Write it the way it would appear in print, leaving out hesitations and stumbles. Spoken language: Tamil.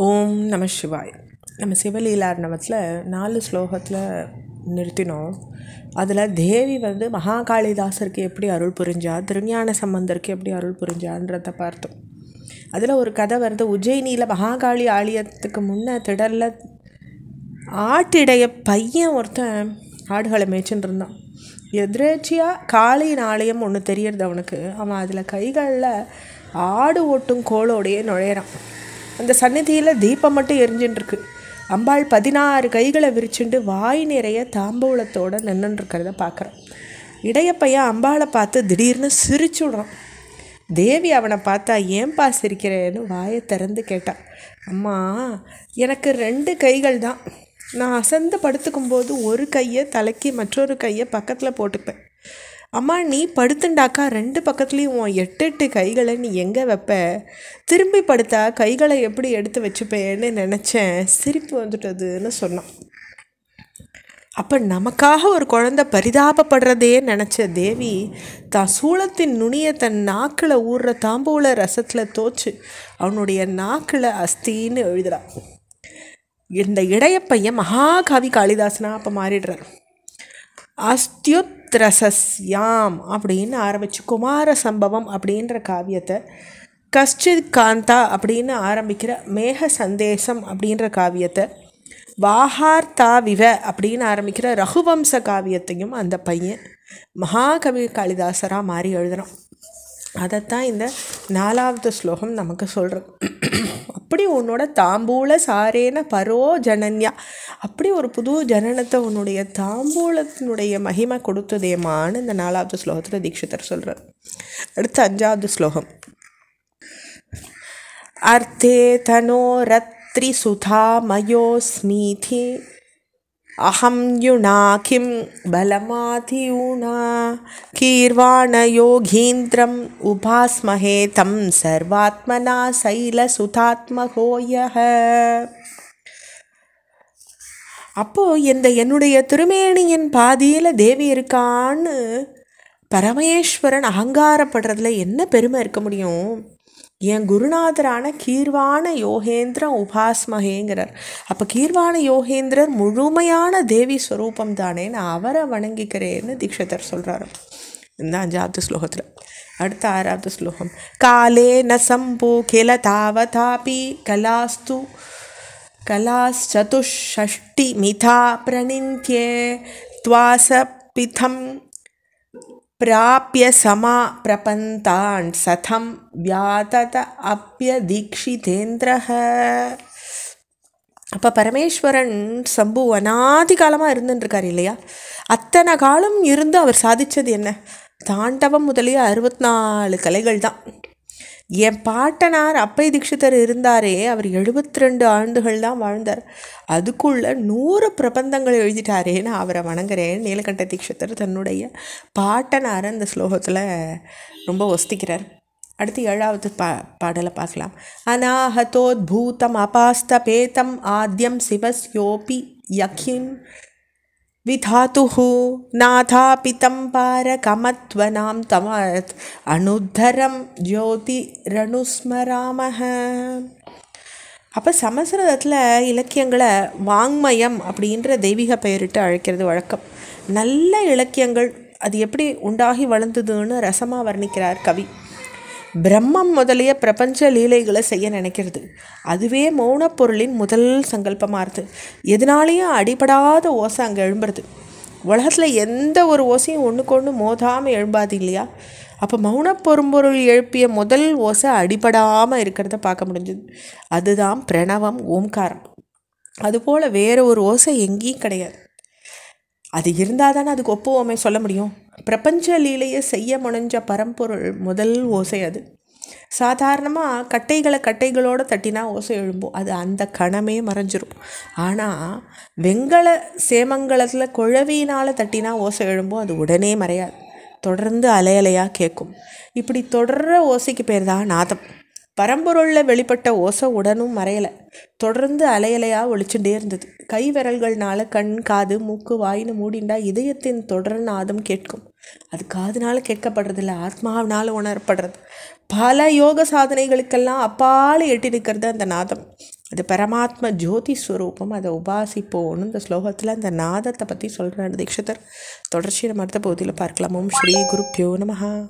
ஓம் நம சிவாய். நம்ம சிவலீலார்ணவத்தில் 4 ஸ்லோகத்தில் நிறுத்தினோம். அதில் தேவி மகாகாளிதாசருக்கு எப்படி அருள் புரிஞ்சா, திருஞான சம்பந்தருக்கு எப்படி அருள் புரிஞ்சான்றதை பார்த்தோம். அதில் ஒரு கதை வருது. உஜ்ஜயினியில் மகாகாளி ஆலயத்துக்கு முன்னே திடலில் ஆட்டிடைய பையன் ஒருத்தன் ஆடுகளை மேய்ச்சின்னு இருந்தான். எதிரேச்சியாக காளியின் ஆலயம் ஒன்று தெரியறது அவனுக்கு. அவன் அதில் கைகளில் ஆடு ஓட்டும் கோளோடையே நுழையிறான். அந்த சந்நிதியில் தீபம் மட்டும் எரிஞ்சுட்டுருக்கு. அம்பாள் 16 கைகளை விரிச்சுண்டு வாய் நிறைய தாம்பூலத்தோடு நின்றுருக்கிறத பார்க்குறான். இடையப்பையன் அம்பாளை பார்த்து திடீர்னு சிரிச்சு விடுறான். தேவி அவனை பார்த்தா, ஏன்பா சிரிக்கிறேன்னு வாயை திறந்து கேட்டான். அம்மா, எனக்கு 2 கைகள் தான். நான் அசந்து படுத்துக்கும்போது ஒரு கையை தலைக்கு, மற்றொரு கையை பக்கத்தில் போட்டுப்பேன். அம்மா, நீ படுத்துண்டாக்கா 2 பக்கத்துலேயும் 8 கைகளை நீ எங்கே வைப்ப? திரும்பி படுத்தா கைகளை எப்படி எடுத்து வச்சுப்பேன்னு நினச்சேன், சிரிப்பு வந்துட்டதுன்னு சொன்னான். அப்போ நமக்காக ஒரு குழந்தை பரிதாபப்படுறதே நினச்ச தேவி தான் சூளத்தின் நுனியை தன் நாக்கில் ஊறுற தாம்பூல ரசத்தில் தோச்சு அவனுடைய நாக்கில் அஸ்தின்னு எழுதுறான். இந்த இடையப்பையன் மகாகவி காளிதாசனா அப்போ மாறிடுறார். அஸ்தியுத்ரசஸ்யாம் அப்படின்னு ஆரம்பித்து குமார சம்பவம் அப்படின்ற காவியத்தை, கஷ்டித் காந்தா அப்படின்னு ஆரம்பிக்கிற மேக சந்தேசம் அப்படின்ற காவியத்தை, வாஹார்த்தா விவ அப்படின்னு ஆரம்பிக்கிற ரகுவம்ச காவியத்தையும் அந்த பையன் மகாகவி காளிதாசராக மாறி எழுதுகிறான். அதைத்தான் இந்த 4வது ஸ்லோகம் நமக்கு சொல்கிறது. அப்படி உன்னோட தாம்பூல சாரேன பரோ ஜனன்யா, அப்படி ஒரு புது ஜனனத்தை உன்னுடைய தாம்பூலத்தினுடைய மகிமை கொடுத்ததேமான்னு இந்த 4வது ஸ்லோகத்தில் தீட்சிதர் சொல்கிறார். அடுத்து 5வது ஸ்லோகம். அர்த்தே தனோ ரத்ரி சுதா மயோஸ்மீதி அஹம் யுனா கிம் பலமாதியூனா கீர்வாண யோகீந்திரம் உபாஸ்மஹே தம் சர்வாத்மனா சைல சுதாத்மகோயஹ. அப்போது என்னுடைய திருமேனியின் பாதியில் தேவி இருக்கான்னு பரமேஸ்வரன் அகங்காரப்படுறதுல என்ன பெருமை இருக்க முடியும்? என் குருநாதரான கீர்வாண யோகேந்திரன் உபாஸ்மகேங்கிறார். அப்போ கீர்வாண யோகேந்திரர் முழுமையான தேவி ஸ்வரூபம் தானே, நான் அவரை வணங்கிக்கிறேன்னு தீட்சிதர் சொல்கிறாரு இந்த 5வது ஸ்லோகத்தில். அடுத்த 6வது ஸ்லோகம். காலே ந சம்பூ கில தாவதாபி கலாஸ்சதுஷ்ஷஷ்டி மிதா பிரணித்யே த்வாசபிதம் பிராப்ய சமா பிரபந்தான் சதம் வியாதத அப்யதீக்ஷிதேந்திரஹ. அப்போ பரமேஸ்வரன் சம்பு அநாதி காலமாக இருந்துட்டுருக்கார் இல்லையா? அத்தனை காலம் இருந்து அவர் சாதித்தது என்ன? தாண்டவம் முதலிய 64 கலைகள் தான். என் பாட்டனார் அப்பை தீட்சிதர் இருந்தாரே, அவர் 72 ஆண்டுகள் தான் வாழ்ந்தார். அதுக்குள்ளே 100 பிரபந்தங்கள் எழுதிட்டாரே, நான் அவரை வணங்குறேன். நீலகண்ட தீட்சிதர் தன்னுடைய பாட்டனாரை இந்த ஸ்லோகத்தில் ரொம்ப ஒஸ்திக்கிறார். அடுத்து 7வது பாடலை பார்க்கலாம். அநாஹதோத்பூதம் அபாஸ்தபேதம் ஆத்யம் சிவஸ்யோபி யக்ஷிம் விதாத்துஹு நாதாபிதம் பாரகமத்வனாம் தமத் அனுத்தரம் ஜோதிரனுஸ்மராமஹ. அப்போ சமஸ்கிருதத்தில் இலக்கியங்களை வாங்மயம் அப்படின்ற தெய்வீக பெயரிட்டு அழைக்கிறது வழக்கம். நல்ல இலக்கியங்கள் அது எப்படி உண்டாகி வளர்ந்ததுன்னு ரசமாக வர்ணிக்கிறார் கவி. பிரம்மம் முதலிய பிரபஞ்ச லீலைகளை செய்ய நினைக்கிறது. அதுவே மௌனப்பொருளின் முதல் சங்கல்பமாக இருக்குது. எதனாலேயும் அடிபடாத ஓசை அங்கே எழும்புறது. உலகத்தில் எந்த ஒரு ஓசையும் ஒன்றுக்கு ஒன்று மோதாமல் எழும்பாது இல்லையா? அப்போ மௌனப்பொரும்பொருள் எழுப்பிய முதல் ஓசை அடிபடாமல் இருக்கிறத பார்க்க முடிஞ்சது. அதுதான் பிரணவம், ஓம்காரம். அதுபோல் வேறு ஒரு ஓசை எங்கேயும் கிடையாது. அது இருந்தால் தானே அதுக்கு ஒப்புவோமே சொல்ல முடியும். பிரபஞ்ச லீலையை செய்ய முனைஞ்ச பரம்பொருள் முதல் ஓசை அது. சாதாரணமாக கட்டைகளோடு தட்டினா ஓசை எழும்போம், அது அந்த கணமே மறைஞ்சிரும். ஆனால் வெங்கல சேமங்கலத்தில் குழவியினால் தட்டினா ஓசை எழும்போம், அது உடனே மறையாது, தொடர்ந்து அலையலையாக கேட்கும். இப்படி தொடர்ற ஓசைக்கு பேர் தான் நாதம். பரம்பொருளில் வெளிப்பட்ட ஓசை உடனும் மறையலை, தொடர்ந்து அலையலையாக ஒழிச்சுட்டே இருந்தது. கை விரல்கள்னால கண், காது, மூக்கு, வாயின்னு மூடிண்டா இதயத்தின் தொடர் நாதம் கேட்கும். அது காதுனால கேட்கப்படுறதில்ல, ஆத்மாவினால் உணரப்படுறது. பல யோக சாதனைகளுக்கெல்லாம் அப்பால் எட்டி நிற்கிறது அந்த நாதம். அது பரமாத்ம ஜோதி ஸ்வரூபம். அதை உபாசிப்போன்னு இந்த ஸ்லோகத்தில் அந்த நாதத்தை பற்றி சொல்கிறார் தீட்சிதர். தொடர்ச்சி நம்ம அடுத்த பகுதியில் பார்க்கலாம். ஓம் ஸ்ரீ குருப்யோ நமஹ.